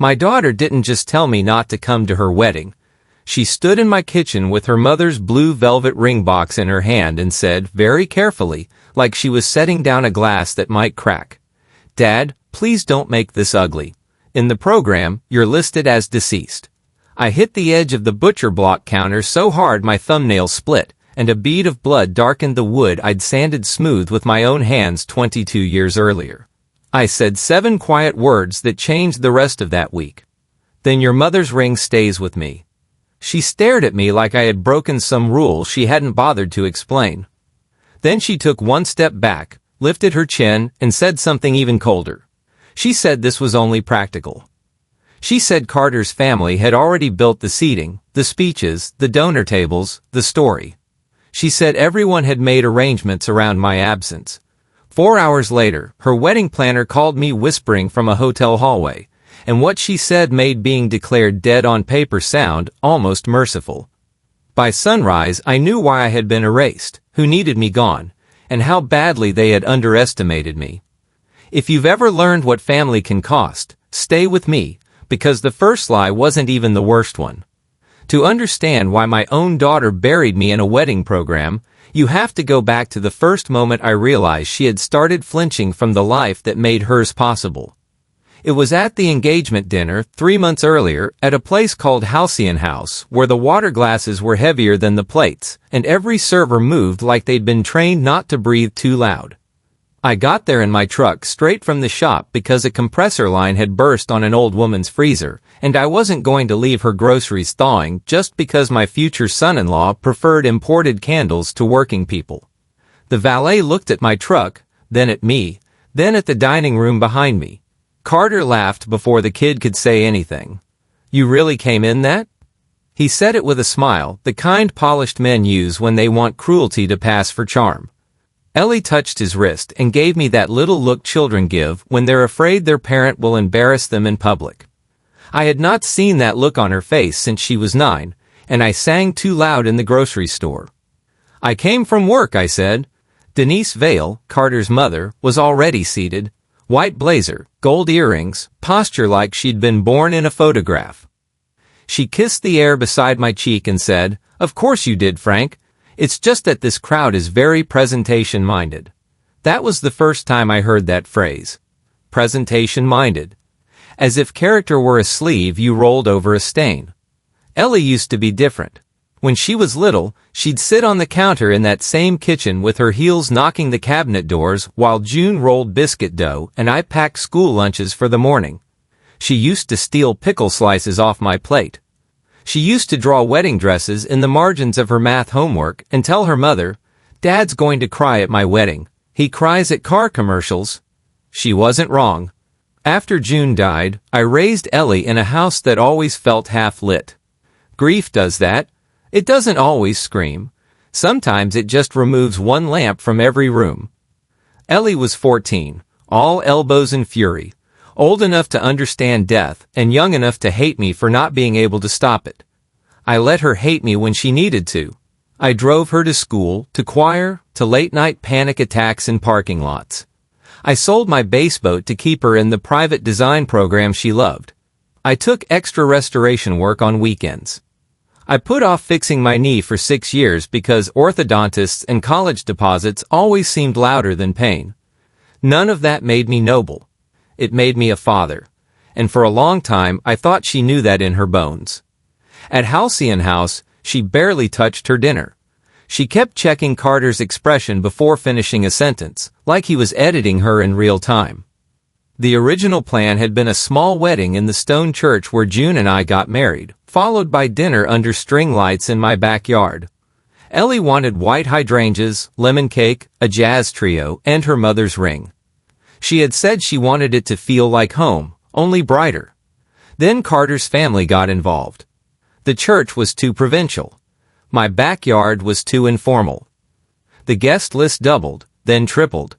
My daughter didn't just tell me not to come to her wedding. She stood in my kitchen with her mother's blue velvet ring box in her hand and said, very carefully, like she was setting down a glass that might crack, "Dad, please don't make this ugly. In the program, you're listed as deceased." I hit the edge of the butcher block counter so hard my thumbnail split, and a bead of blood darkened the wood I'd sanded smooth with my own hands 22 years earlier. I said 7 quiet words that changed the rest of that week. "Then your mother's ring stays with me." She stared at me like I had broken some rule she hadn't bothered to explain. Then she took one step back, lifted her chin, and said something even colder. She said this was only practical. She said Carter's family had already built the seating, the speeches, the donor tables, the story. She said everyone had made arrangements around my absence. 4 hours later, her wedding planner called me whispering from a hotel hallway, and what she said made being declared dead on paper sound almost merciful. By sunrise, I knew why I had been erased, who needed me gone, and how badly they had underestimated me. If you've ever learned what family can cost, stay with me, because the first lie wasn't even the worst one. To understand why my own daughter buried me in a wedding program, you have to go back to the first moment I realized she had started flinching from the life that made hers possible. It was at the engagement dinner 3 months earlier at a place called Halcyon House, where the water glasses were heavier than the plates, and every server moved like they'd been trained not to breathe too loud. I got there in my truck straight from the shop because a compressor line had burst on an old woman's freezer, and I wasn't going to leave her groceries thawing just because my future son-in-law preferred imported candles to working people. The valet looked at my truck, then at me, then at the dining room behind me. Carter laughed before the kid could say anything. "You really came in that?" He said it with a smile, the kind polished men use when they want cruelty to pass for charm. Ellie touched his wrist and gave me that little look children give when they're afraid their parent will embarrass them in public. I had not seen that look on her face since she was 9, and I sang too loud in the grocery store. "I came from work," I said. Denise Vale, Carter's mother, was already seated. White blazer, gold earrings, posture like she'd been born in a photograph. She kissed the air beside my cheek and said, "Of course you did, Frank. It's just that this crowd is very presentation-minded." That was the first time I heard that phrase. Presentation-minded. As if character were a sleeve you rolled over a stain. Ellie used to be different. When she was little, she'd sit on the counter in that same kitchen with her heels knocking the cabinet doors while June rolled biscuit dough and I packed school lunches for the morning. She used to steal pickle slices off my plate. She used to draw wedding dresses in the margins of her math homework and tell her mother, "Dad's going to cry at my wedding. He cries at car commercials." She wasn't wrong. After June died, I raised Ellie in a house that always felt half-lit. Grief does that. It doesn't always scream. Sometimes it just removes one lamp from every room. Ellie was 14, all elbows and fury, old enough to understand death and young enough to hate me for not being able to stop it. I let her hate me when she needed to. I drove her to school, to choir, to late-night panic attacks in parking lots. I sold my base boat to keep her in the private design program she loved. I took extra restoration work on weekends. I put off fixing my knee for 6 years because orthodontists and college deposits always seemed louder than pain. None of that made me noble. It made me a father. And for a long time I thought she knew that in her bones. At Halcyon House, she barely touched her dinner. She kept checking Carter's expression before finishing a sentence, like he was editing her in real time. The original plan had been a small wedding in the stone church where June and I got married, followed by dinner under string lights in my backyard. Ellie wanted white hydrangeas, lemon cake, a jazz trio, and her mother's ring. She had said she wanted it to feel like home, only brighter. Then Carter's family got involved. The church was too provincial. My backyard was too informal. The guest list doubled, then tripled.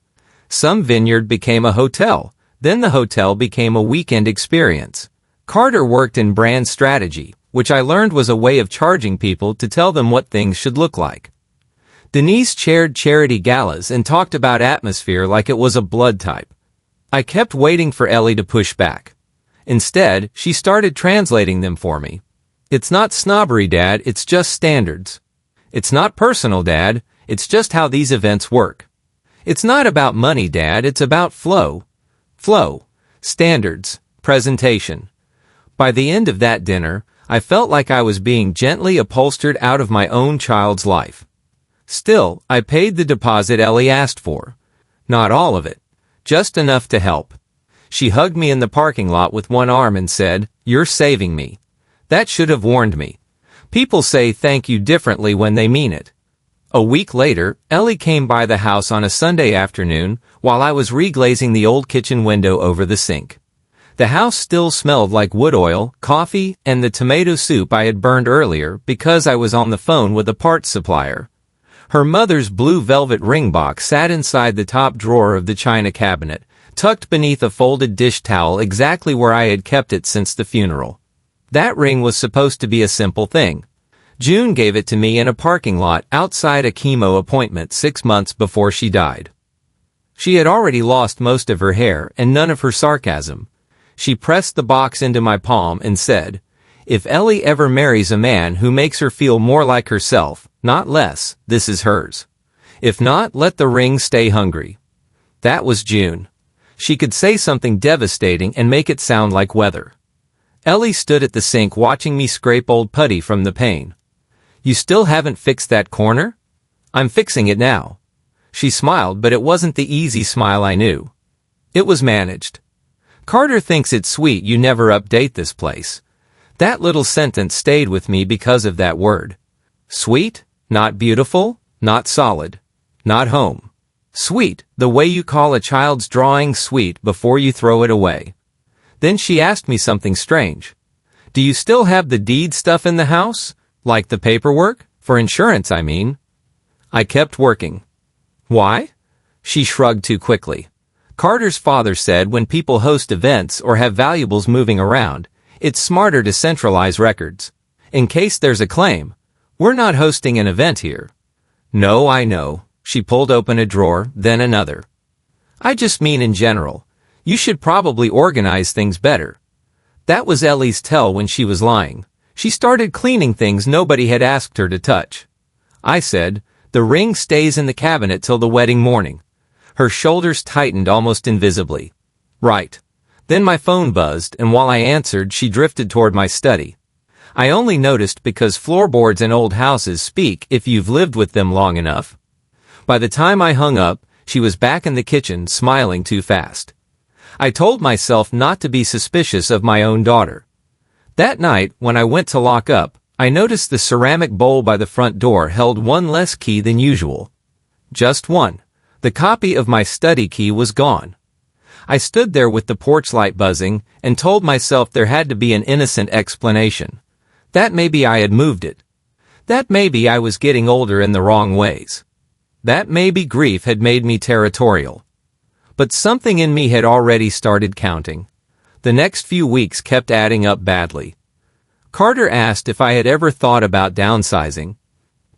Some vineyard became a hotel, then the hotel became a weekend experience. Carter worked in brand strategy, which I learned was a way of charging people to tell them what things should look like. Denise chaired charity galas and talked about atmosphere like it was a blood type. I kept waiting for Ellie to push back. Instead, she started translating them for me. It's not snobbery, Dad, it's just standards. It's not personal, Dad, it's just how these events work. It's not about money, Dad, it's about flow. Flow, standards, presentation. By the end of that dinner, I felt like I was being gently upholstered out of my own child's life. Still, I paid the deposit Ellie asked for. Not all of it, just enough to help. She hugged me in the parking lot with one arm and said, "You're saving me." That should have warned me. People say thank you differently when they mean it. A week later, Ellie came by the house on a Sunday afternoon while I was reglazing the old kitchen window over the sink. The house still smelled like wood oil, coffee, and the tomato soup I had burned earlier because I was on the phone with a parts supplier. Her mother's blue velvet ring box sat inside the top drawer of the china cabinet, tucked beneath a folded dish towel exactly where I had kept it since the funeral. That ring was supposed to be a simple thing. June gave it to me in a parking lot outside a chemo appointment 6 months before she died. She had already lost most of her hair and none of her sarcasm. She pressed the box into my palm and said, "If Ellie ever marries a man who makes her feel more like herself, not less, this is hers. If not, let the ring stay hungry." That was June. She could say something devastating and make it sound like weather. Ellie stood at the sink watching me scrape old putty from the pane. "You still haven't fixed that corner?" "I'm fixing it now." She smiled, but it wasn't the easy smile I knew. It was managed. "Carter thinks it's sweet you never update this place." That little sentence stayed with me because of that word. Sweet, not beautiful, not solid, not home. Sweet, the way you call a child's drawing sweet before you throw it away. Then she asked me something strange. "Do you still have the deed stuff in the house? Like the paperwork? For insurance, I mean." I kept working. "Why?" She shrugged too quickly. "Carter's father said when people host events or have valuables moving around, it's smarter to centralize records. In case there's a claim. We're not hosting an event here." "No, I know." She pulled open a drawer, then another. "I just mean in general. You should probably organize things better." That was Ellie's tell when she was lying. She started cleaning things nobody had asked her to touch. I said, "The ring stays in the cabinet till the wedding morning." Her shoulders tightened almost invisibly. "Right." Then my phone buzzed, and while I answered, she drifted toward my study. I only noticed because floorboards in old houses speak if you've lived with them long enough. By the time I hung up, she was back in the kitchen, smiling too fast. I told myself not to be suspicious of my own daughter. That night, when I went to lock up, I noticed the ceramic bowl by the front door held one less key than usual. Just one. The copy of my study key was gone. I stood there with the porch light buzzing and told myself there had to be an innocent explanation. That maybe I had moved it. That maybe I was getting older in the wrong ways. That maybe grief had made me territorial. But something in me had already started counting. The next few weeks kept adding up badly. Carter asked if I had ever thought about downsizing.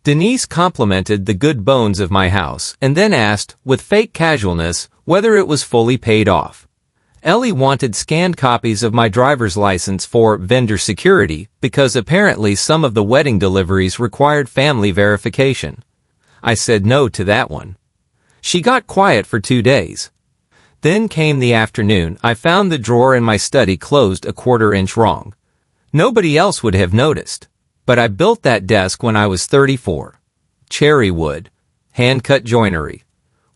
Denise complimented the good bones of my house and then asked, with fake casualness, whether it was fully paid off. Ellie wanted scanned copies of my driver's license for vendor security because apparently some of the wedding deliveries required family verification. I said no to that one. She got quiet for 2 days. Then came the afternoon. I found the drawer in my study closed a 1/4 inch wrong. Nobody else would have noticed. But I built that desk when I was 34. Cherry wood. Hand-cut joinery.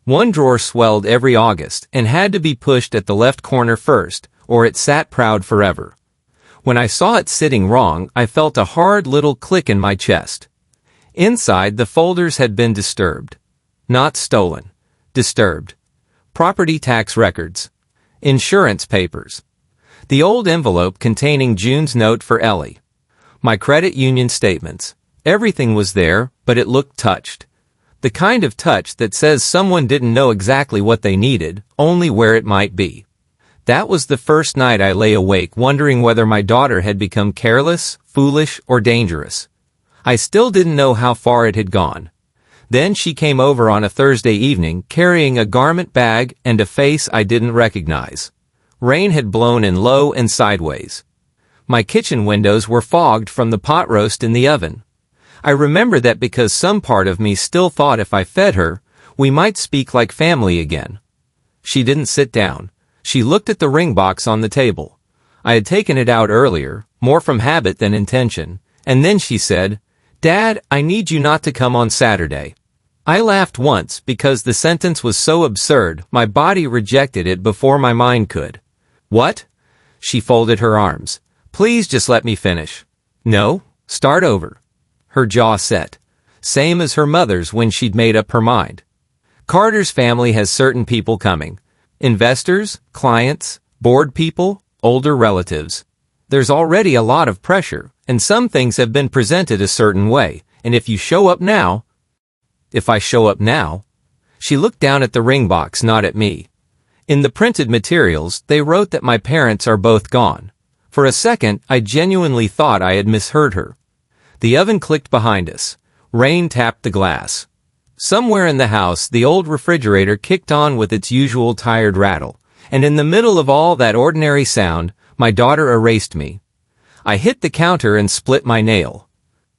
One drawer swelled every August and had to be pushed at the left corner first, or it sat proud forever. When I saw it sitting wrong, I felt a hard little click in my chest. Inside, the folders had been disturbed. Not stolen. Disturbed. Property tax records. Insurance papers. The old envelope containing June's note for Ellie. My credit union statements. Everything was there, but it looked touched. The kind of touch that says someone didn't know exactly what they needed, only where it might be. That was the first night I lay awake wondering whether my daughter had become careless, foolish, or dangerous. I still didn't know how far it had gone. Then she came over on a Thursday evening carrying a garment bag and a face I didn't recognize. Rain had blown in low and sideways. My kitchen windows were fogged from the pot roast in the oven. I remember that because some part of me still thought if I fed her, we might speak like family again. She didn't sit down. She looked at the ring box on the table. I had taken it out earlier, more from habit than intention, and then she said, "Dad, I need you not to come on Saturday." I laughed once because the sentence was so absurd, my body rejected it before my mind could. "What?" She folded her arms. "Please just let me finish." "No, start over." Her jaw set. Same as her mother's when she'd made up her mind. Carter's family has certain people coming. Investors, clients, board people, older relatives. There's already a lot of pressure, and some things have been presented a certain way, and if you show up now... If I show up now? She looked down at the ring box, not at me. In the printed materials, they wrote that my parents are both gone. For a second, I genuinely thought I had misheard her. The oven clicked behind us. Rain tapped the glass. Somewhere in the house, the old refrigerator kicked on with its usual tired rattle, and in the middle of all that ordinary sound, my daughter erased me. I hit the counter and split my nail.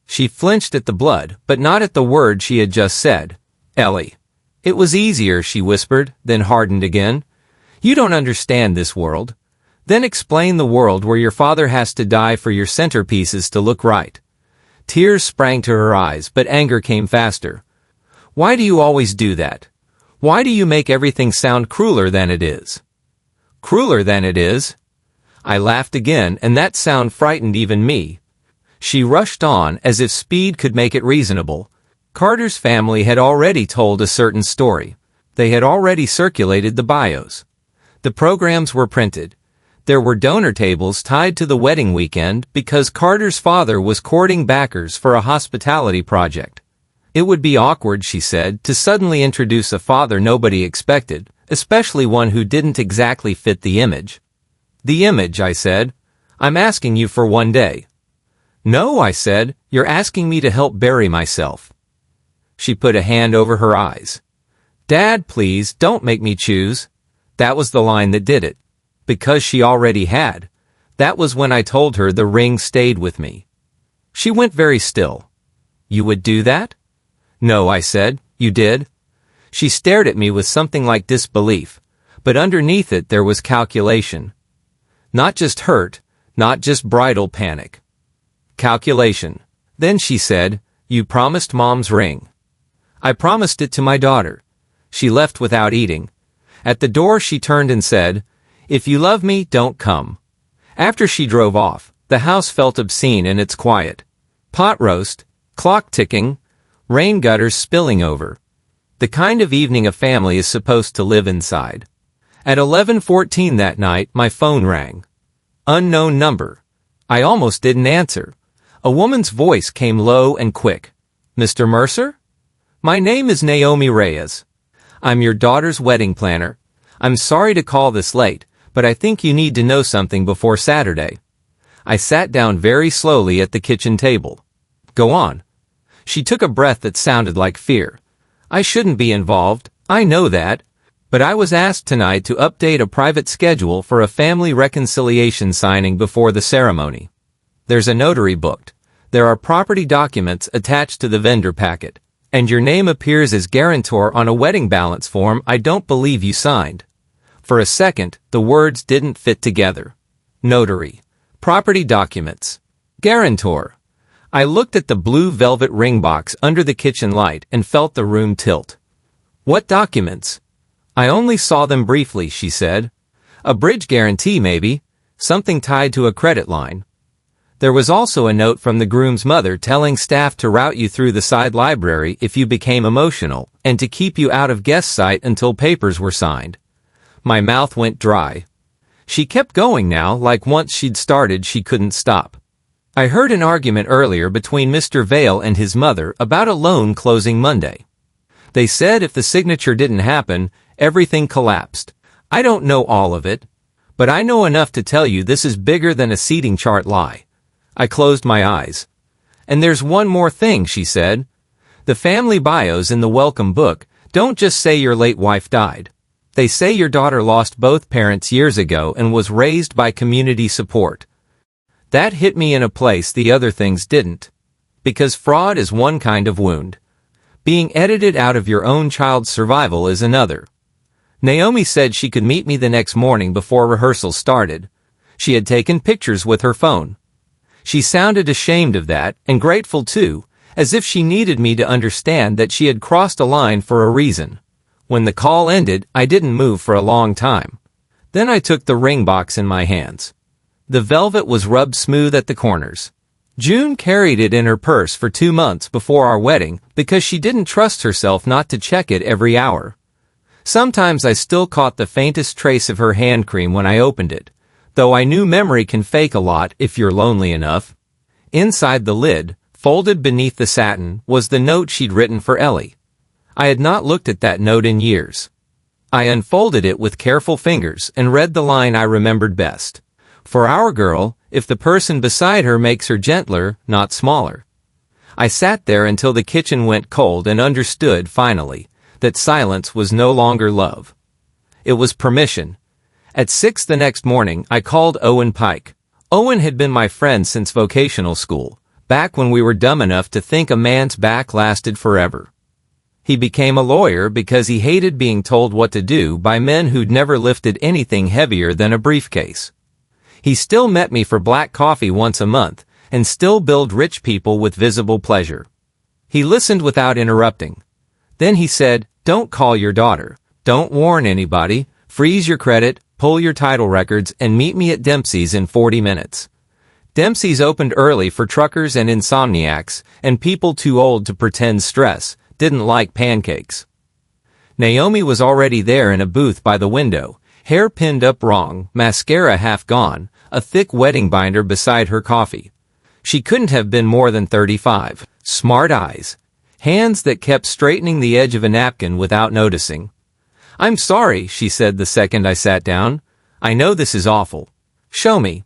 She flinched at the blood, but not at the word she had just said. "Ellie." "It was easier," she whispered, then hardened again. "You don't understand this world. Then explain the world where your father has to die for your centerpieces to look right." Tears sprang to her eyes, but anger came faster. "Why do you always do that? Why do you make everything sound crueler than it is?" "Crueler than it is?" I laughed again, and that sound frightened even me. She rushed on, as if speed could make it reasonable. Carter's family had already told a certain story. They had already circulated the bios. The programs were printed. There were donor tables tied to the wedding weekend because Carter's father was courting backers for a hospitality project. It would be awkward, she said, to suddenly introduce a father nobody expected, especially one who didn't exactly fit the image. "The image," I said. "I'm asking you for one day." "No," I said, "you're asking me to help bury myself." She put a hand over her eyes. "Dad, please, don't make me choose." That was the line that did it. Because she already had. That was when I told her the ring stayed with me. She went very still. "You would do that?" "No," I said. "You did?" She stared at me with something like disbelief, but underneath it there was calculation. Not just hurt, not just bridal panic. Calculation. Then she said, "You promised Mom's ring." "I promised it to my daughter." She left without eating. At the door she turned and said, "If you love me, don't come." After she drove off, the house felt obscene in its quiet. Pot roast, clock ticking, rain gutters spilling over. The kind of evening a family is supposed to live inside. At 11:14 that night, my phone rang. Unknown number. I almost didn't answer. A woman's voice came low and quick. "Mr. Mercer? My name is Naomi Reyes. I'm your daughter's wedding planner. I'm sorry to call this late, but I think you need to know something before Saturday." I sat down very slowly at the kitchen table. "Go on." She took a breath that sounded like fear. "I shouldn't be involved, I know that, but I was asked tonight to update a private schedule for a family reconciliation signing before the ceremony. There's a notary booked. There are property documents attached to the vendor packet, and your name appears as guarantor on a wedding balance form I don't believe you signed." For a second, the words didn't fit together. Notary. Property documents. Guarantor. I looked at the blue velvet ring box under the kitchen light and felt the room tilt. "What documents?" "I only saw them briefly," she said. "A bridge guarantee, maybe. Something tied to a credit line. There was also a note from the groom's mother telling staff to route you through the side library if you became emotional, and to keep you out of guest sight until papers were signed." My mouth went dry. She kept going now, like once she'd started she couldn't stop. "I heard an argument earlier between Mr. Vale and his mother about a loan closing Monday. They said if the signature didn't happen, everything collapsed. I don't know all of it, but I know enough to tell you this is bigger than a seating chart lie." I closed my eyes. "And there's one more thing," she said. "The family bios in the welcome book don't just say your late wife died. They say your daughter lost both parents years ago and was raised by community support. That hit me in a place the other things didn't. Because fraud is one kind of wound. Being edited out of your own child's survival is another. Naomi said she could meet me the next morning before rehearsal started. She had taken pictures with her phone. She sounded ashamed of that, and grateful too, as if she needed me to understand that she had crossed a line for a reason. When the call ended, I didn't move for a long time. Then I took the ring box in my hands. The velvet was rubbed smooth at the corners. June carried it in her purse for 2 months before our wedding because she didn't trust herself not to check it every hour. Sometimes I still caught the faintest trace of her hand cream when I opened it, though I knew memory can fake a lot if you're lonely enough. Inside the lid, folded beneath the satin, was the note she'd written for Ellie. I had not looked at that note in years. I unfolded it with careful fingers and read the line I remembered best. For our girl, if the person beside her makes her gentler, not smaller. I sat there until the kitchen went cold and understood, finally, that silence was no longer love. It was permission. At 6 the next morning, I called Owen Pike. Owen had been my friend since vocational school, back when we were dumb enough to think a man's back lasted forever. He became a lawyer because he hated being told what to do by men who'd never lifted anything heavier than a briefcase. He still met me for black coffee once a month, and still billed rich people with visible pleasure. He listened without interrupting. Then he said, "Don't call your daughter. Don't warn anybody. Freeze your credit, pull your title records, and meet me at Dempsey's in 40 minutes. Dempsey's opened early for truckers and insomniacs, and people too old to pretend stress, didn't like pancakes." Naomi was already there in a booth by the window, hair pinned up wrong, mascara half gone, a thick wedding binder beside her coffee. She couldn't have been more than 35, smart eyes, hands that kept straightening the edge of a napkin without noticing. "I'm sorry," she said the second I sat down. "I know this is awful. Show me."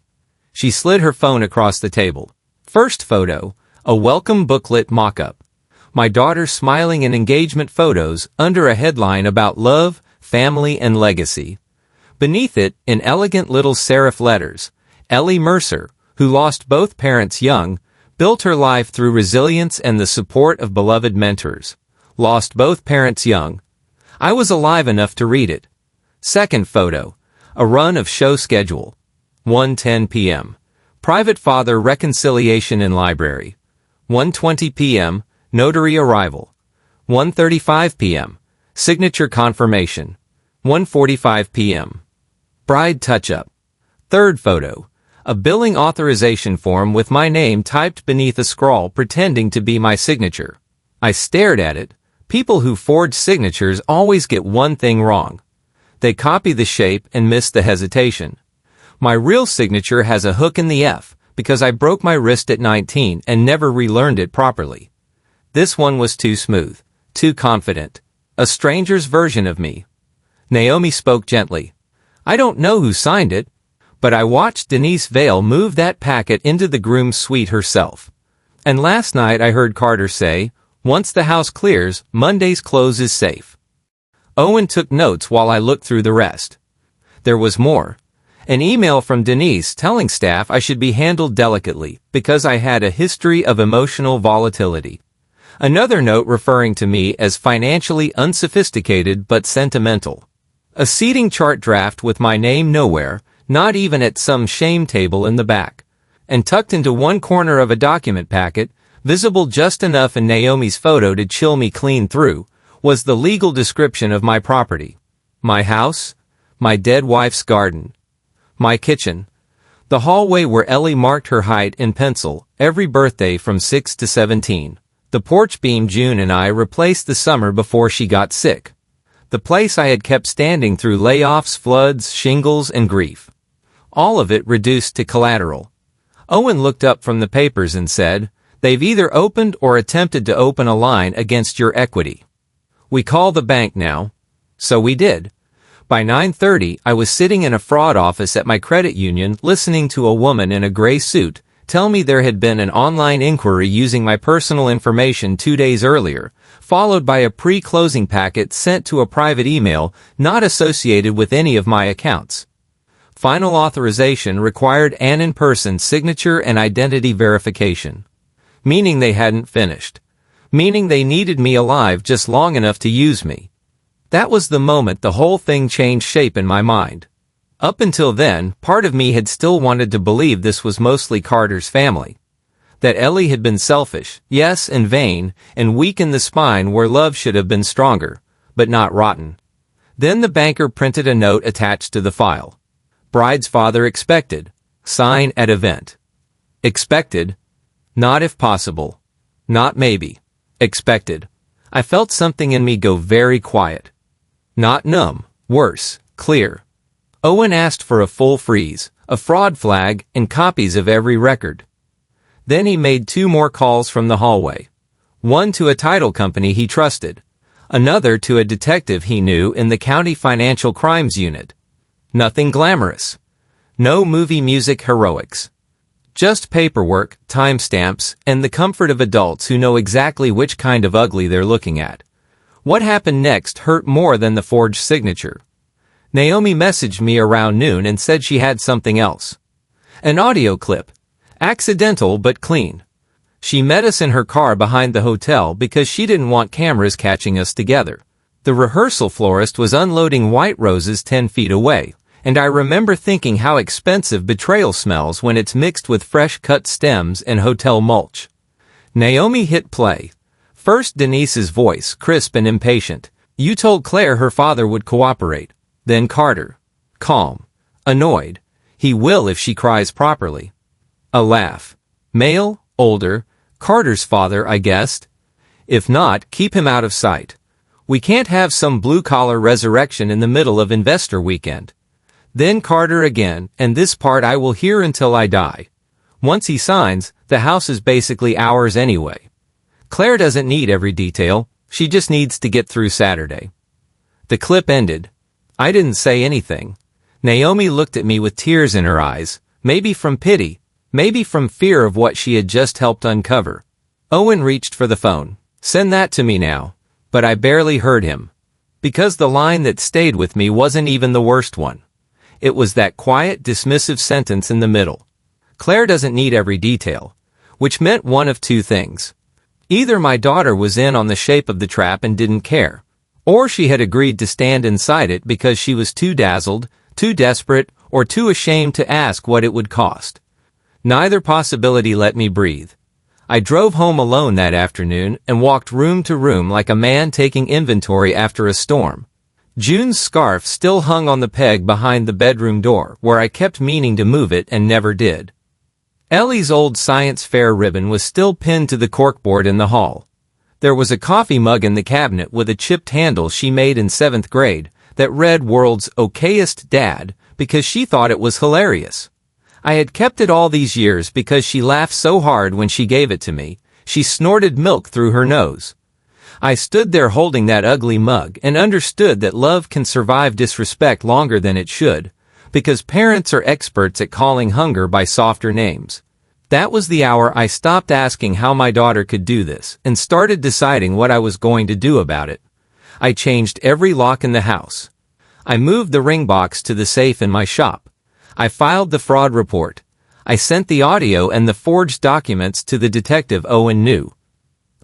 She slid her phone across the table. First photo, a welcome booklet mock-up. My daughter smiling in engagement photos under a headline about love, family, and legacy. Beneath it, in elegant little serif letters, Ellie Mercer, who lost both parents young, built her life through resilience and the support of beloved mentors. Lost both parents young. I was alive enough to read it. Second photo, a run of show schedule. 1:10 p.m. Private father reconciliation in library. 1:20 p.m. Notary arrival. 1:35 p.m. Signature confirmation. 1:45 p.m. Bride touch-up. Third photo. A billing authorization form with my name typed beneath a scrawl pretending to be my signature. I stared at it. People who forge signatures always get one thing wrong. They copy the shape and miss the hesitation. My real signature has a hook in the F because I broke my wrist at 19 and never relearned it properly. This one was too smooth, too confident. A stranger's version of me. Naomi spoke gently. "I don't know who signed it, but I watched Denise Vale move that packet into the groom's suite herself. And last night I heard Carter say, 'Once the house clears, Monday's close is safe.'" Owen took notes while I looked through the rest. There was more. An email from Denise telling staff I should be handled delicately because I had a history of emotional volatility. Another note referring to me as financially unsophisticated but sentimental. A seating chart draft with my name nowhere, not even at some shame table in the back. And tucked into one corner of a document packet, visible just enough in Naomi's photo to chill me clean through, was the legal description of my property. My house, my dead wife's garden, my kitchen, the hallway where Ellie marked her height in pencil every birthday from 6 to 17. The porch beam June and I replaced the summer before she got sick. The place I had kept standing through layoffs, floods, shingles, and grief. All of it reduced to collateral. Owen looked up from the papers and said, "They've either opened or attempted to open a line against your equity. We call the bank now." So we did. By 9:30, I was sitting in a fraud office at my credit union listening to a woman in a gray suit tell me there had been an online inquiry using my personal information 2 days earlier, followed by a pre-closing packet sent to a private email not associated with any of my accounts. Final authorization required an in-person signature and identity verification. Meaning they hadn't finished. Meaning they needed me alive just long enough to use me. That was the moment the whole thing changed shape in my mind. Up until then, part of me had still wanted to believe this was mostly Carter's family. That Ellie had been selfish, yes, and vain, and weak in the spine where love should have been stronger, but not rotten. Then the banker printed a note attached to the file. Bride's father expected. Sign at event. Expected. Not if possible. Not maybe. Expected. I felt something in me go very quiet. Not numb. Worse. Clear. Owen asked for a full freeze, a fraud flag, and copies of every record. Then he made 2 more calls from the hallway. One to a title company he trusted. Another to a detective he knew in the county financial crimes unit. Nothing glamorous. No movie music heroics. Just paperwork, timestamps, and the comfort of adults who know exactly which kind of ugly they're looking at. What happened next hurt more than the forged signature. Naomi messaged me around noon and said she had something else. An audio clip. Accidental but clean. She met us in her car behind the hotel because she didn't want cameras catching us together. The rehearsal florist was unloading white roses 10 feet away, and I remember thinking how expensive betrayal smells when it's mixed with fresh-cut stems and hotel mulch. Naomi hit play. First Denise's voice, crisp and impatient. You told Claire her father would cooperate. Then Carter. Calm. Annoyed. He will if she cries properly. A laugh. Male, older, Carter's father, I guessed. If not, keep him out of sight. We can't have some blue-collar resurrection in the middle of investor weekend. Then Carter again, and this part I will hear until I die. Once he signs, the house is basically ours anyway. Claire doesn't need every detail, she just needs to get through Saturday. The clip ended. I didn't say anything. Naomi looked at me with tears in her eyes, maybe from pity, maybe from fear of what she had just helped uncover. Owen reached for the phone. Send that to me now. But I barely heard him. Because the line that stayed with me wasn't even the worst one. It was that quiet, dismissive sentence in the middle. Claire doesn't need every detail. Which meant one of 2 things. Either my daughter was in on the shape of the trap and didn't care, or she had agreed to stand inside it because she was too dazzled, too desperate, or too ashamed to ask what it would cost. Neither possibility let me breathe. I drove home alone that afternoon and walked room to room like a man taking inventory after a storm. June's scarf still hung on the peg behind the bedroom door, where I kept meaning to move it and never did. Ellie's old science fair ribbon was still pinned to the corkboard in the hall. There was a coffee mug in the cabinet with a chipped handle she made in 7th grade that read World's Okayest Dad because she thought it was hilarious. I had kept it all these years because she laughed so hard when she gave it to me, she snorted milk through her nose. I stood there holding that ugly mug and understood that love can survive disrespect longer than it should, because parents are experts at calling hunger by softer names. That was the hour I stopped asking how my daughter could do this and started deciding what I was going to do about it. I changed every lock in the house. I moved the ring box to the safe in my shop. I filed the fraud report. I sent the audio and the forged documents to the detective Owen knew.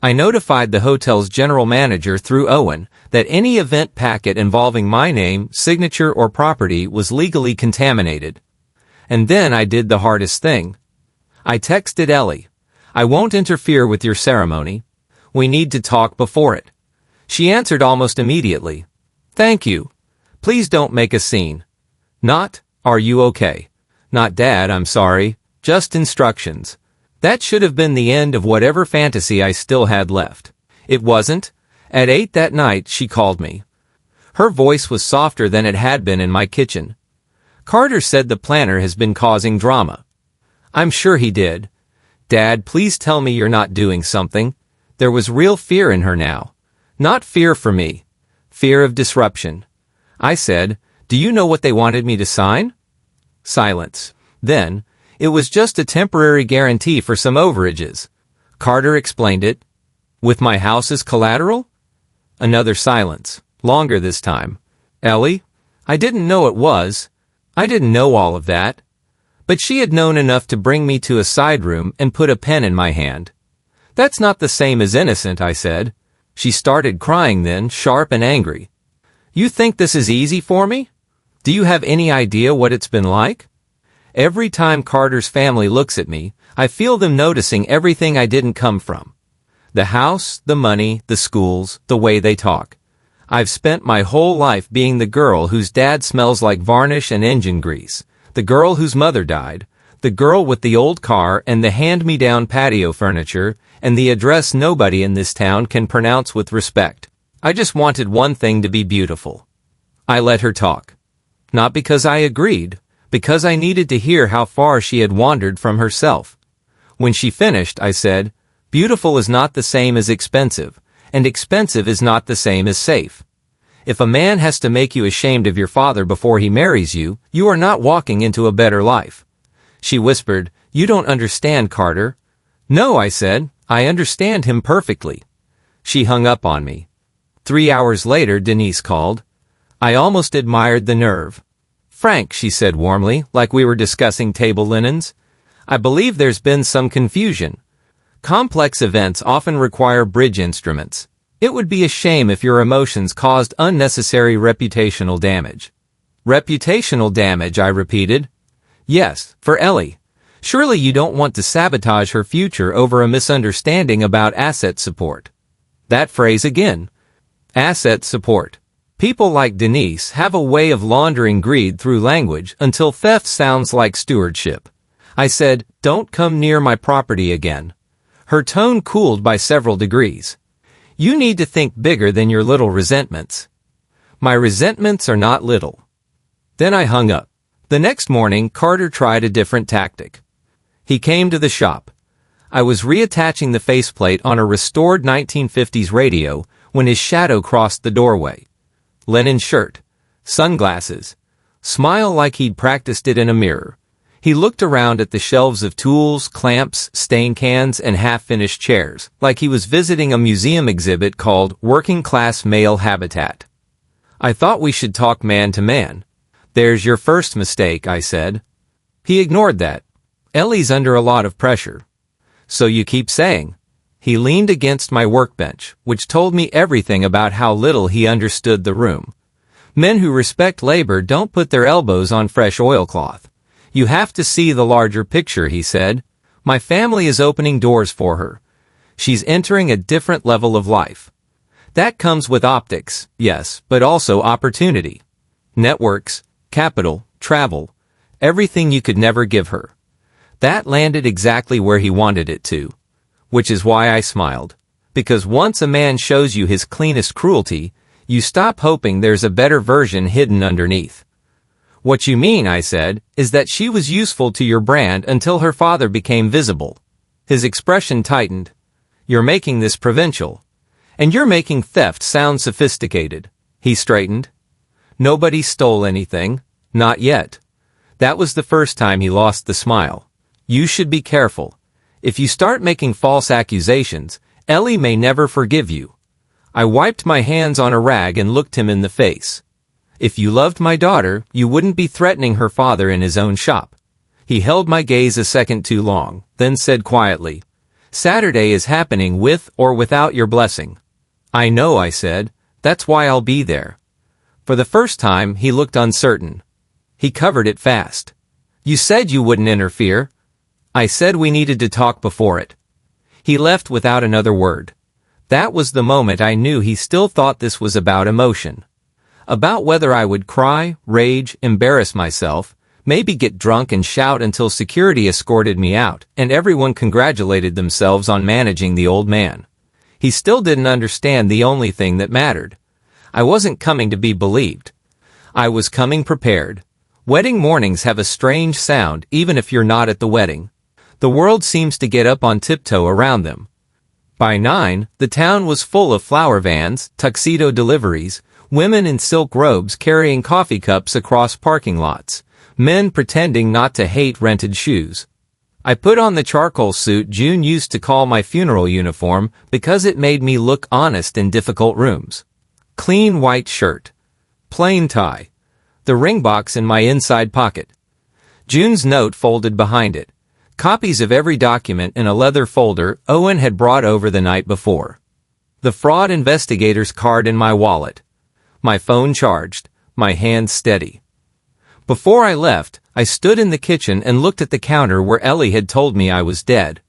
I notified the hotel's general manager through Owen that any event packet involving my name, signature, or property was legally contaminated. And then I did the hardest thing. I texted Ellie. I won't interfere with your ceremony. We need to talk before it. She answered almost immediately. Thank you. Please don't make a scene. Not, are you okay? Not Dad, I'm sorry. Just instructions. That should have been the end of whatever fantasy I still had left. It wasn't. At 8 that night, she called me. Her voice was softer than it had been in my kitchen. Carter said the planner has been causing drama. I'm sure he did. Dad, please tell me you're not doing something. There was real fear in her now. Not fear for me. Fear of disruption. I said, do you know what they wanted me to sign? Silence. Then, It was just a temporary guarantee for some overages. Carter explained it. With my house as collateral? Another silence, longer this time. Ellie? I didn't know it was. I didn't know all of that. But she had known enough to bring me to a side room and put a pen in my hand. That's not the same as innocent, I said. She started crying then, sharp and angry. You think this is easy for me? Do you have any idea what it's been like? Every time Carter's family looks at me, I feel them noticing everything I didn't come from. The house, the money, the schools, the way they talk. I've spent my whole life being the girl whose dad smells like varnish and engine grease, the girl whose mother died, the girl with the old car and the hand-me-down patio furniture, and the address nobody in this town can pronounce with respect. I just wanted one thing to be beautiful. I let her talk. Not because I agreed, because I needed to hear how far she had wandered from herself. When she finished, I said, beautiful is not the same as expensive, and expensive is not the same as safe. If a man has to make you ashamed of your father before he marries you, you are not walking into a better life. She whispered, you don't understand, Carter. No, I said, I understand him perfectly. She hung up on me. 3 hours later, Denise called. I almost admired the nerve. Frank, she said warmly, like we were discussing table linens. I believe there's been some confusion. Complex events often require bridge instruments. It would be a shame if your emotions caused unnecessary reputational damage. Reputational damage, I repeated. Yes, for Ellie. Surely you don't want to sabotage her future over a misunderstanding about asset support. That phrase again. Asset support. People like Denise have a way of laundering greed through language until theft sounds like stewardship. I said, don't come near my property again. Her tone cooled by several degrees. You need to think bigger than your little resentments. My resentments are not little. Then I hung up. The next morning, Carter tried a different tactic. He came to the shop. I was reattaching the faceplate on a restored 1950s radio when his shadow crossed the doorway. Linen shirt, sunglasses, smile like he'd practiced it in a mirror. He looked around at the shelves of tools, clamps, stain cans, and half-finished chairs, like he was visiting a museum exhibit called Working Class Male Habitat. I thought we should talk man to man. There's your first mistake, I said. He ignored that. Ellie's under a lot of pressure. So you keep saying. He leaned against my workbench, which told me everything about how little he understood the room. Men who respect labor don't put their elbows on fresh oilcloth. You have to see the larger picture, he said. My family is opening doors for her. She's entering a different level of life. That comes with optics, yes, but also opportunity. Networks, capital, travel, everything you could never give her. That landed exactly where he wanted it to. Which is why I smiled. Because once a man shows you his cleanest cruelty, you stop hoping there's a better version hidden underneath. What you mean, I said, is that she was useful to your brand until her father became visible. His expression tightened. You're making this provincial. And you're making theft sound sophisticated. He straightened. Nobody stole anything. Not yet. That was the first time he lost the smile. You should be careful. If you start making false accusations, Ellie may never forgive you. I wiped my hands on a rag and looked him in the face. If you loved my daughter, you wouldn't be threatening her father in his own shop. He held my gaze a second too long, then said quietly, Saturday is happening with or without your blessing. I know, I said. That's why I'll be there. For the first time, he looked uncertain. He covered it fast. You said you wouldn't interfere. I said we needed to talk before it. He left without another word. That was the moment I knew he still thought this was about emotion. About whether I would cry, rage, embarrass myself, maybe get drunk and shout until security escorted me out, and everyone congratulated themselves on managing the old man. He still didn't understand the only thing that mattered. I wasn't coming to be believed. I was coming prepared. Wedding mornings have a strange sound even if you're not at the wedding. The world seems to get up on tiptoe around them. By 9, the town was full of flower vans, tuxedo deliveries, women in silk robes carrying coffee cups across parking lots, Men pretending not to hate rented shoes. I put on the charcoal suit June used to call my funeral uniform because it made me look honest in difficult rooms. Clean white shirt. Plain tie. The ring box in my inside pocket. June's note folded behind it. Copies of every document in a leather folder Owen had brought over the night before. The fraud investigator's card in my wallet. My phone charged, my hands steady. Before I left, I stood in the kitchen and looked at the counter where Ellie had told me I was dead.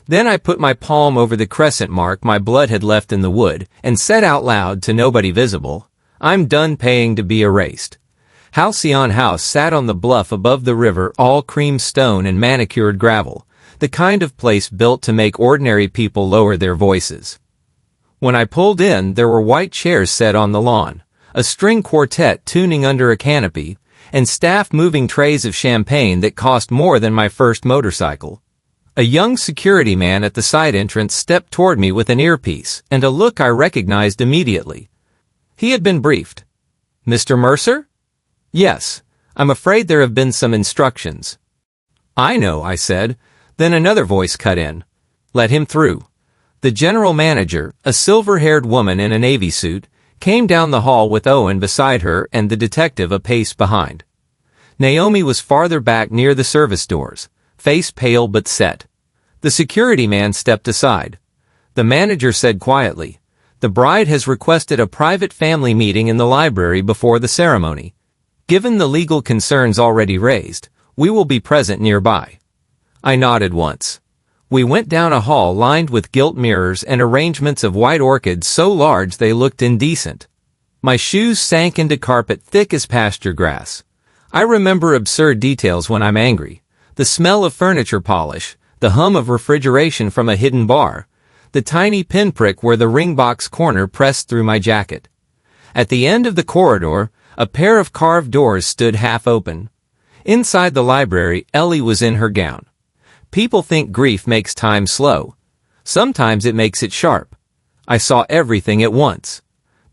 Then I put my palm over the crescent mark my blood had left in the wood and said out loud to nobody visible, "I'm done paying to be erased." Halcyon House sat on the bluff above the river, all cream stone and manicured gravel, the kind of place built to make ordinary people lower their voices. When I pulled in, there were white chairs set on the lawn, a string quartet tuning under a canopy, and staff moving trays of champagne that cost more than my first motorcycle. A young security man at the side entrance stepped toward me with an earpiece and a look I recognized immediately. He had been briefed. "Mr. Mercer?" "Yes, I'm afraid there have been some instructions." "I know," I said. Then another voice cut in. "Let him through." The general manager, a silver-haired woman in a navy suit, came down the hall with Owen beside her and the detective a pace behind. Naomi was farther back near the service doors, face pale but set. The security man stepped aside. The manager said quietly, "The bride has requested a private family meeting in the library before the ceremony. Given the legal concerns already raised, we will be present nearby." I nodded once. We went down a hall lined with gilt mirrors and arrangements of white orchids so large they looked indecent. My shoes sank into carpet thick as pasture grass. I remember absurd details when I'm angry. The smell of furniture polish, the hum of refrigeration from a hidden bar, the tiny pinprick where the ring box corner pressed through my jacket. At the end of the corridor, a pair of carved doors stood half open. Inside the library, Ellie was in her gown. People think grief makes time slow. Sometimes it makes it sharp. I saw everything at once.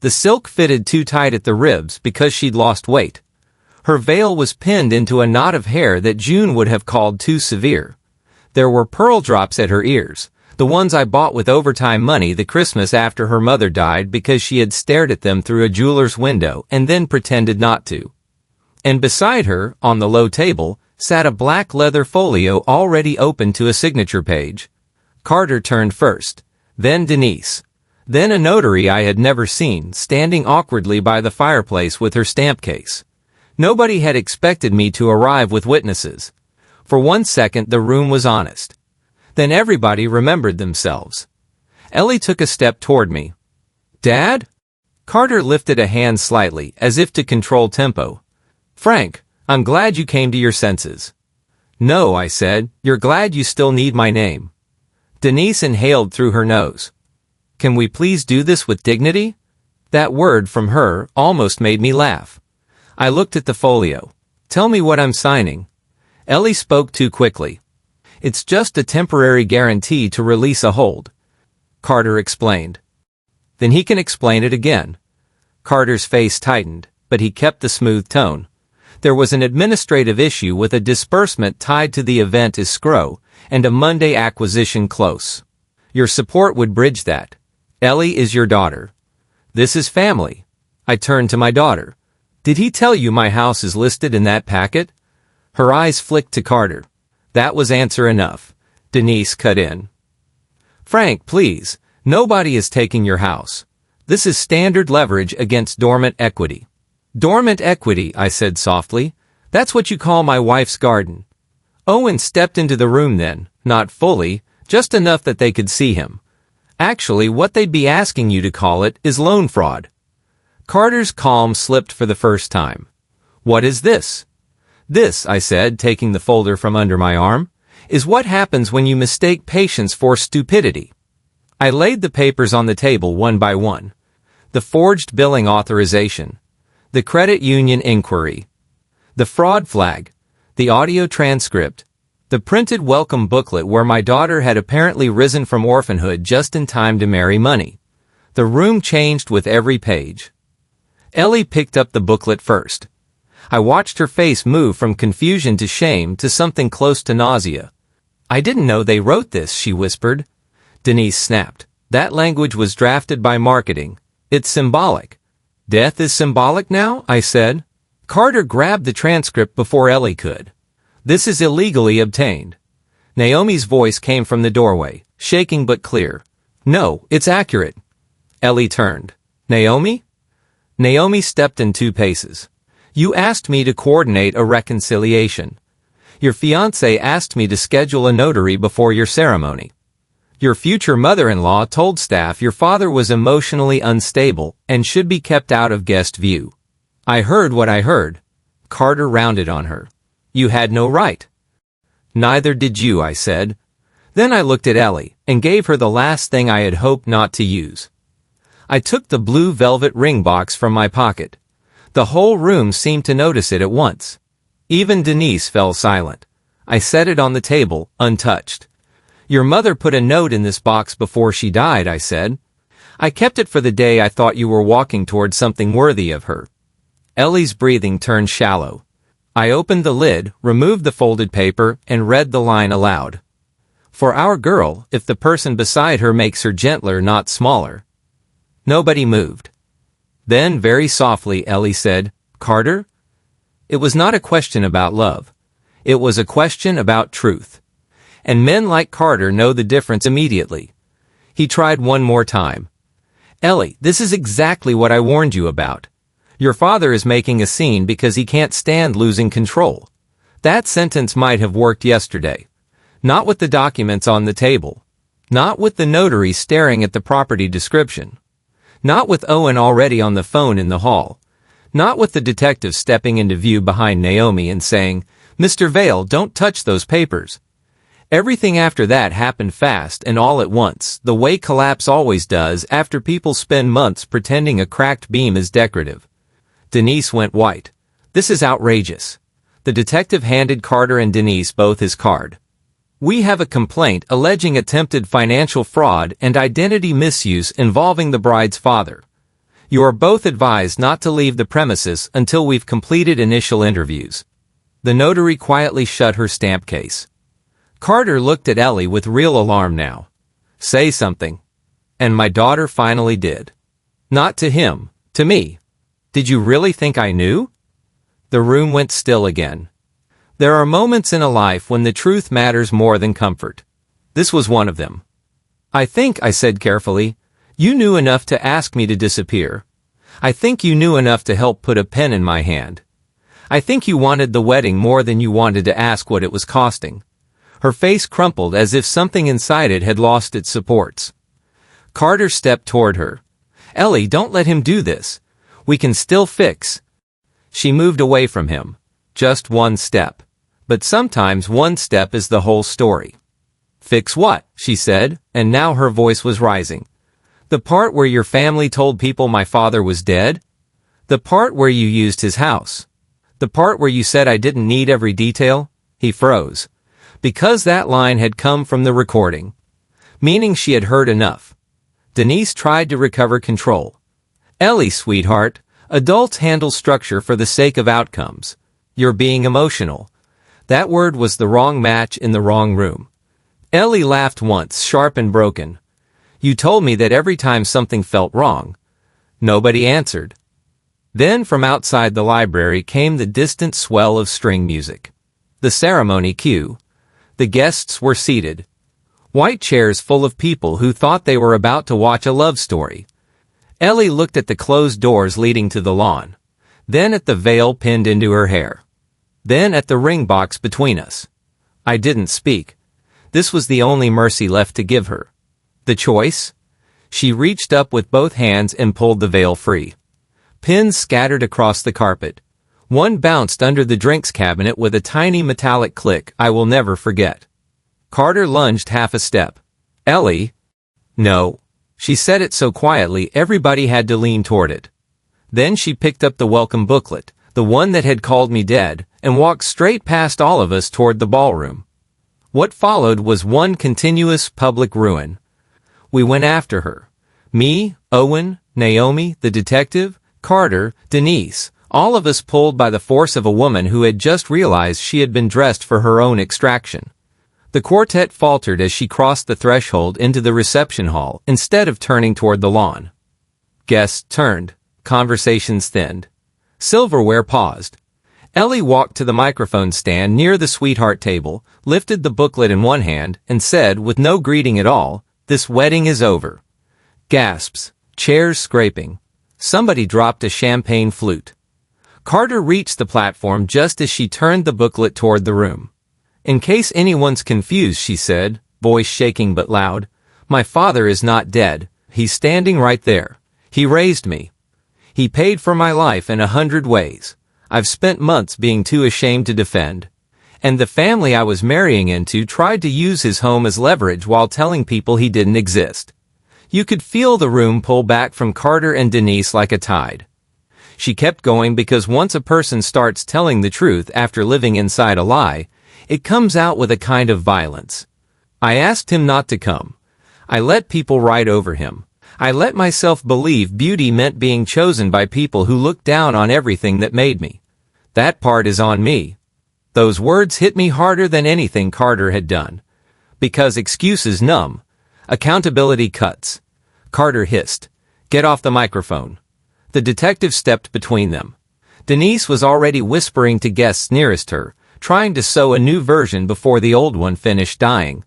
The silk fitted too tight at the ribs because she'd lost weight. Her veil was pinned into a knot of hair that June would have called too severe. There were pearl drops at her ears, the ones I bought with overtime money the Christmas after her mother died because she had stared at them through a jeweler's window and then pretended not to. And beside her, on the low table, sat a black leather folio already open to a signature page. Carter turned first, then Denise, then a notary I had never seen, standing awkwardly by the fireplace with her stamp case. Nobody had expected me to arrive with witnesses. For 1 second the room was honest. Then everybody remembered themselves. Ellie took a step toward me. "Dad?" Carter lifted a hand slightly, as if to control tempo. "Frank, I'm glad you came to your senses." "No," I said, "you're glad you still need my name." Denise inhaled through her nose. "Can we please do this with dignity?" That word from her almost made me laugh. I looked at the folio. "Tell me what I'm signing." Ellie spoke too quickly. "It's just a temporary guarantee to release a hold," Carter explained. "Then he can explain it again." Carter's face tightened, but he kept the smooth tone. There was an administrative issue with a disbursement tied to the event escrow and a Monday acquisition close. Your support would bridge that. Ellie is your daughter. This is family. I turned to my daughter. "Did he tell you my house is listed in that packet?" Her eyes flicked to Carter. That was answer enough. Denise cut in. "Frank, please, nobody is taking your house. This is standard leverage against dormant equity." "Dormant equity," I said softly. "That's what you call my wife's garden." Owen stepped into the room then, not fully, just enough that they could see him. "Actually, what they'd be asking you to call it is loan fraud." Carter's calm slipped for the first time. "What is this?" "This," I said, taking the folder from under my arm, "is what happens when you mistake patience for stupidity." I laid the papers on the table one by one. The forged billing authorization, the credit union inquiry, the fraud flag, the audio transcript, the printed welcome booklet where my daughter had apparently risen from orphanhood just in time to marry money. The room changed with every page. Ellie picked up the booklet first. I watched her face move from confusion to shame to something close to nausea. "I didn't know they wrote this," she whispered. Denise snapped. "That language was drafted by marketing. It's symbolic." "Death is symbolic now?" I said. Carter grabbed the transcript before Ellie could. "This is illegally obtained." Naomi's voice came from the doorway, shaking but clear. "No, it's accurate." Ellie turned. "Naomi?" Naomi stepped in 2 paces. "You asked me to coordinate a reconciliation. Your fiancé asked me to schedule a notary before your ceremony. Your future mother-in-law told staff your father was emotionally unstable and should be kept out of guest view." "I heard what I heard." Carter rounded on her. "You had no right." "Neither did you," I said. Then I looked at Ellie and gave her the last thing I had hoped not to use. I took the blue velvet ring box from my pocket. The whole room seemed to notice it at once. Even Denise fell silent. I set it on the table, untouched. "Your mother put a note in this box before she died," I said. "I kept it for the day I thought you were walking towards something worthy of her." Ellie's breathing turned shallow. I opened the lid, removed the folded paper, and read the line aloud. "For our girl, if the person beside her makes her gentler, not smaller." Nobody moved. Then, very softly, Ellie said, "Carter?" It was not a question about love. It was a question about truth. And men like Carter know the difference immediately. He tried one more time. "Ellie, this is exactly what I warned you about. Your father is making a scene because he can't stand losing control. That sentence might have worked yesterday. Not with the documents on the table. Not with the notary staring at the property description. Not with Owen already on the phone in the hall. Not with the detective stepping into view behind Naomi and saying, 'Mr. Vale, don't touch those papers.' Everything after that happened fast and all at once, the way collapse always does after people spend months pretending a cracked beam is decorative." Denise went white. "This is outrageous." The detective handed Carter and Denise both his card. "We have a complaint alleging attempted financial fraud and identity misuse involving the bride's father. You are both advised not to leave the premises until we've completed initial interviews." The notary quietly shut her stamp case. Carter looked at Ellie with real alarm now. "Say something." And my daughter finally did. Not to him, to me. "Did you really think I knew?" The room went still again. There are moments in a life when the truth matters more than comfort. This was one of them. "I think," I said carefully, "you knew enough to ask me to disappear. I think you knew enough to help put a pen in my hand. I think you wanted the wedding more than you wanted to ask what it was costing." Her face crumpled as if something inside it had lost its supports. Carter stepped toward her. "Ellie, don't let him do this. We can still fix." She moved away from him. Just one step. But sometimes one step is the whole story. "Fix what?" she said, and now her voice was rising. "The part where your family told people my father was dead? The part where you used his house? The part where you said I didn't need every detail?" He froze. Because that line had come from the recording. Meaning she had heard enough. Denise tried to recover control. "Ellie, sweetheart, adults handle structure for the sake of outcomes. You're being emotional." That word was the wrong match in the wrong room. Ellie laughed once, sharp and broken. "You told me that every time something felt wrong." Nobody answered. Then from outside the library came the distant swell of string music. The ceremony cue. The guests were seated. White chairs full of people who thought they were about to watch a love story. Ellie looked at the closed doors leading to the lawn. Then at the veil pinned into her hair. Then at the ring box between us. I didn't speak. This was the only mercy left to give her. The choice? She reached up with both hands and pulled the veil free. Pins scattered across the carpet. One bounced under the drinks cabinet with a tiny metallic click I will never forget. Carter lunged half a step. "Ellie?" "No." She said it so quietly everybody had to lean toward it. Then she picked up the welcome booklet, the one that had called me dead, and walked straight past all of us toward the ballroom. What followed was one continuous public ruin. We went after her. Me, Owen, Naomi, the detective, Carter, Denise, All of us pulled by the force of a woman who had just realized she had been dressed for her own extraction. The quartet faltered as she crossed the threshold into the reception hall instead of turning toward the lawn. Guests turned. Conversations thinned. Silverware paused. Ellie walked to the microphone stand near the sweetheart table, lifted the booklet in one hand, and said, with no greeting at all, "This wedding is over." Gasps. Chairs scraping. Somebody dropped a champagne flute. Carter reached the platform just as she turned the booklet toward the room. "In case anyone's confused," she said, voice shaking but loud, "my father is not dead. He's standing right there. He raised me. He paid for my life in 100 ways. I've spent months being too ashamed to defend. And the family I was marrying into tried to use his home as leverage while telling people he didn't exist." You could feel the room pull back from Carter and Denise like a tide. She kept going because once a person starts telling the truth after living inside a lie, it comes out with a kind of violence. I asked him not to come. I let people write over him. I let myself believe beauty meant being chosen by people who looked down on everything that made me. That part is on me. Those words hit me harder than anything Carter had done. Because excuses numb. Accountability cuts. Carter hissed, "Get off the microphone." The detective stepped between them. Denise was already whispering to guests nearest her, trying to sew a new version before the old one finished dying.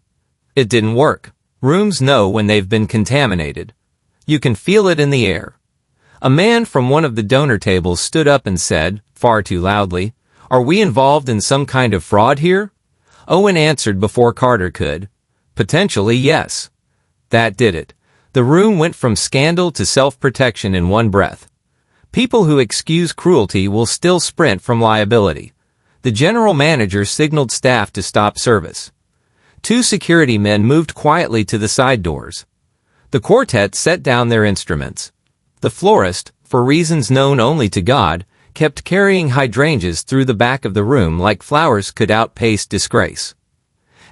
It didn't work. Rooms know when they've been contaminated. You can feel it in the air. A man from one of the donor tables stood up and said, far too loudly, "Are we involved in some kind of fraud here?" Owen answered before Carter could. "Potentially, yes." That did it. The room went from scandal to self-protection in one breath. People who excuse cruelty will still sprint from liability. The general manager signaled staff to stop service. 2 security men moved quietly to the side doors. The quartet set down their instruments. The florist, for reasons known only to God, kept carrying hydrangeas through the back of the room like flowers could outpace disgrace.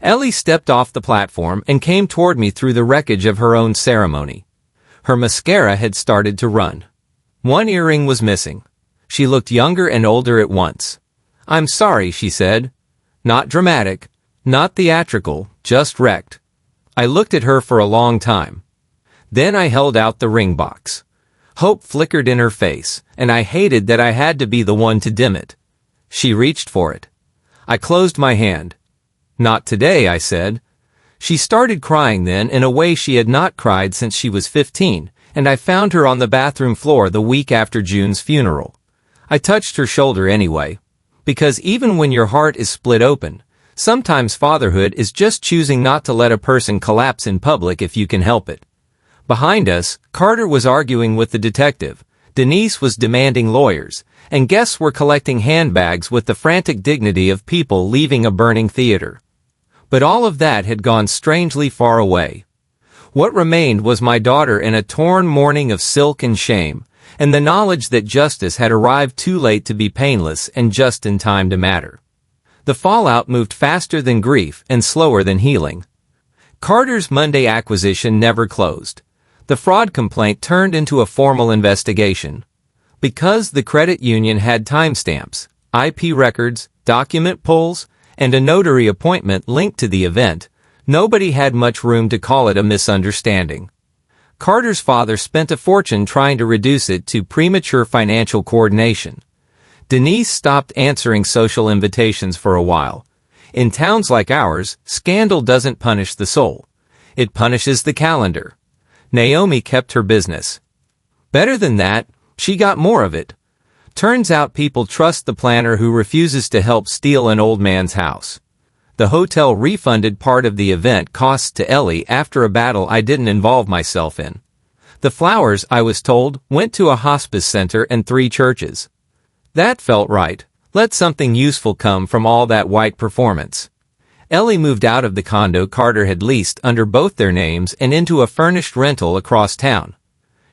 Ellie stepped off the platform and came toward me through the wreckage of her own ceremony. Her mascara had started to run. One earring was missing. She looked younger and older at once. "I'm sorry," she said. Not dramatic, not theatrical, just wrecked. I looked at her for a long time. Then I held out the ring box. Hope flickered in her face, and I hated that I had to be the one to dim it. She reached for it. I closed my hand. "Not today," I said. She started crying then in a way she had not cried since she was 15, and I found her on the bathroom floor the week after June's funeral. I touched her shoulder anyway. Because even when your heart is split open, sometimes fatherhood is just choosing not to let a person collapse in public if you can help it. Behind us, Carter was arguing with the detective, Denise was demanding lawyers, and guests were collecting handbags with the frantic dignity of people leaving a burning theater. But all of that had gone strangely far away. What remained was my daughter in a torn mourning of silk and shame, and the knowledge that justice had arrived too late to be painless and just in time to matter. The fallout moved faster than grief and slower than healing. Carter's Monday acquisition never closed. The fraud complaint turned into a formal investigation. Because the credit union had timestamps, IP records, document pulls, and a notary appointment linked to the event, nobody had much room to call it a misunderstanding. Carter's father spent a fortune trying to reduce it to premature financial coordination. Denise stopped answering social invitations for a while. In towns like ours, scandal doesn't punish the soul. It punishes the calendar. Naomi kept her business. Better than that, she got more of it. Turns out people trust the planner who refuses to help steal an old man's house. The hotel refunded part of the event costs to Ellie after a battle I didn't involve myself in. The flowers, I was told, went to a hospice center and 3 churches. That felt right. Let something useful come from all that white performance. Ellie moved out of the condo Carter had leased under both their names and into a furnished rental across town.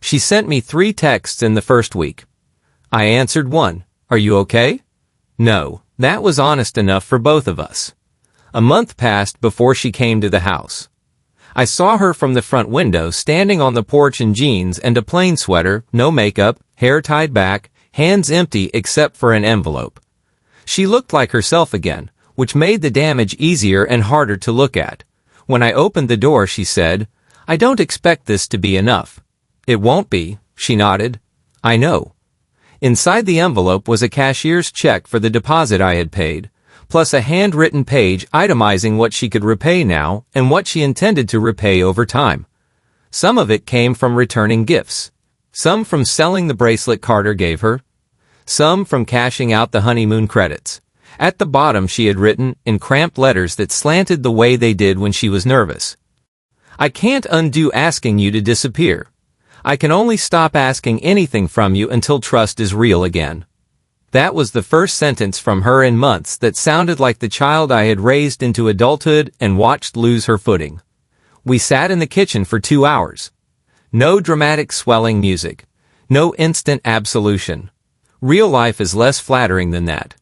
She sent me 3 texts in the first week. I answered one, "Are you okay?" No, that was honest enough for both of us. A month passed before she came to the house. I saw her from the front window standing on the porch in jeans and a plain sweater, no makeup, hair tied back, hands empty except for an envelope. She looked like herself again, which made the damage easier and harder to look at. When I opened the door, she said, "I don't expect this to be enough." "It won't be," she nodded. "I know." Inside the envelope was a cashier's check for the deposit I had paid, plus a handwritten page itemizing what she could repay now and what she intended to repay over time. Some of it came from returning gifts. Some from selling the bracelet Carter gave her. Some from cashing out the honeymoon credits. At the bottom she had written, in cramped letters that slanted the way they did when she was nervous, "I can't undo asking you to disappear. I can only stop asking anything from you until trust is real again." That was the first sentence from her in months that sounded like the child I had raised into adulthood and watched lose her footing. We sat in the kitchen for 2 hours. No dramatic swelling music. No instant absolution. Real life is less flattering than that.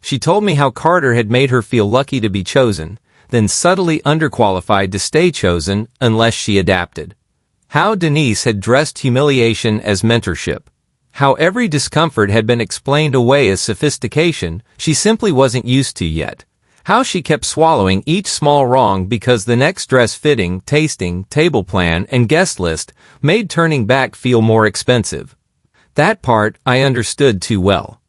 She told me how Carter had made her feel lucky to be chosen, then subtly underqualified to stay chosen unless she adapted. How Denise had dressed humiliation as mentorship. How every discomfort had been explained away as sophistication she simply wasn't used to yet. How she kept swallowing each small wrong because the next dress fitting, tasting, table plan, and guest list made turning back feel more expensive. That part I understood too well.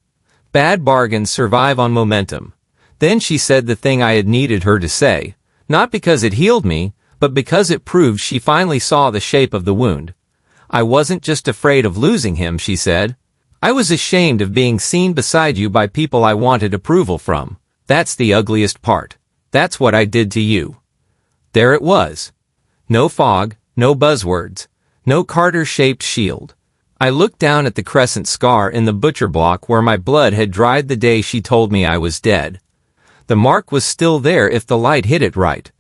Bad bargains survive on momentum. Then she said the thing I had needed her to say, not because it healed me, but because it proved she finally saw the shape of the wound. "I wasn't just afraid of losing him," she said. "I was ashamed of being seen beside you by people I wanted approval from. That's the ugliest part. That's what I did to you." There it was. No fog, no buzzwords, no Carter-shaped shield. I looked down at the crescent scar in the butcher block where my blood had dried the day she told me I was dead. The mark was still there if the light hit it right.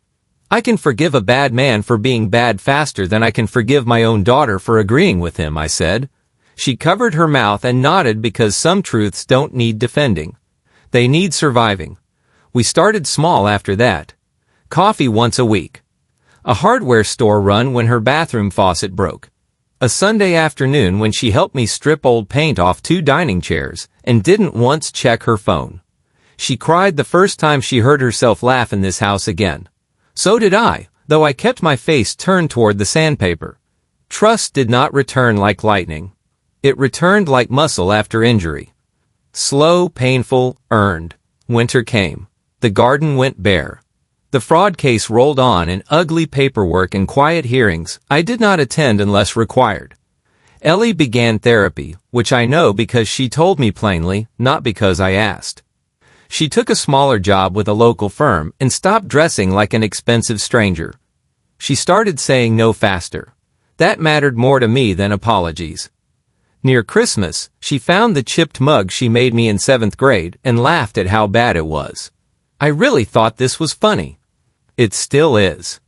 I can forgive a bad man for being bad faster than I can forgive my own daughter for agreeing with him, I said. She covered her mouth and nodded because some truths don't need defending. They need surviving. We started small after that. Coffee once a week. A hardware store run when her bathroom faucet broke. A Sunday afternoon when she helped me strip old paint off 2 dining chairs and didn't once check her phone. She cried the first time she heard herself laugh in this house again. So did I, though I kept my face turned toward the sandpaper. Trust did not return like lightning. It returned like muscle after injury. Slow, painful, earned. Winter came. The garden went bare. The fraud case rolled on in ugly paperwork and quiet hearings I did not attend unless required. Ellie began therapy, which I know because she told me plainly, not because I asked. She took a smaller job with a local firm and stopped dressing like an expensive stranger. She started saying no faster. That mattered more to me than apologies. Near Christmas, she found the chipped mug she made me in 7th grade and laughed at how bad it was. I really thought this was funny. It still is.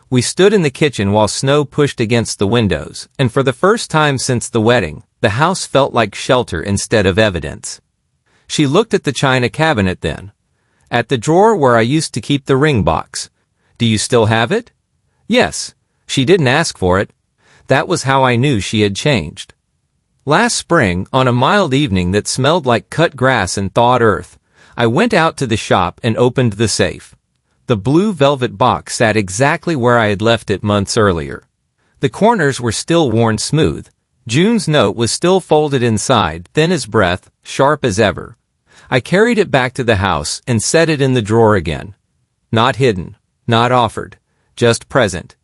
We stood in the kitchen while snow pushed against the windows, and for the first time since the wedding, the house felt like shelter instead of evidence. She looked at the china cabinet then. At the drawer where I used to keep the ring box. "Do you still have it?" "Yes." She didn't ask for it. That was how I knew she had changed. Last spring, on a mild evening that smelled like cut grass and thawed earth, I went out to the shop and opened the safe. The blue velvet box sat exactly where I had left it months earlier. The corners were still worn smooth. June's note was still folded inside, thin as breath, sharp as ever. I carried it back to the house and set it in the drawer again. Not hidden, not offered, just present.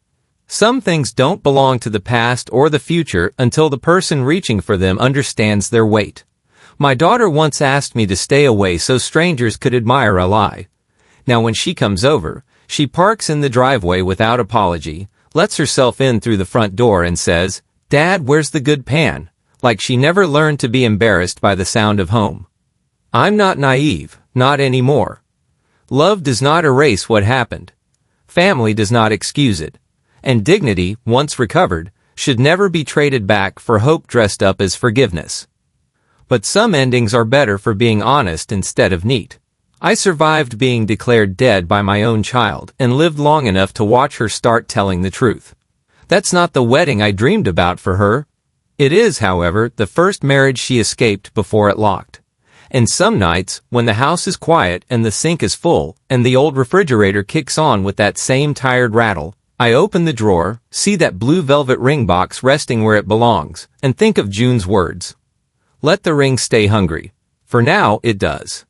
Some things don't belong to the past or the future until the person reaching for them understands their weight. My daughter once asked me to stay away so strangers could admire a lie. Now when she comes over, she parks in the driveway without apology, lets herself in through the front door and says, "Dad, where's the good pan?" like she never learned to be embarrassed by the sound of home. I'm not naive, not anymore. Love does not erase what happened. Family does not excuse it. And dignity, once recovered, should never be traded back for hope dressed up as forgiveness. But some endings are better for being honest instead of neat. I survived being declared dead by my own child and lived long enough to watch her start telling the truth. That's not the wedding I dreamed about for her. It is, however, the first marriage she escaped before it locked. And some nights, when the house is quiet and the sink is full, and the old refrigerator kicks on with that same tired rattle, I open the drawer, see that blue velvet ring box resting where it belongs, and think of June's words. Let the ring stay hungry. For now, it does.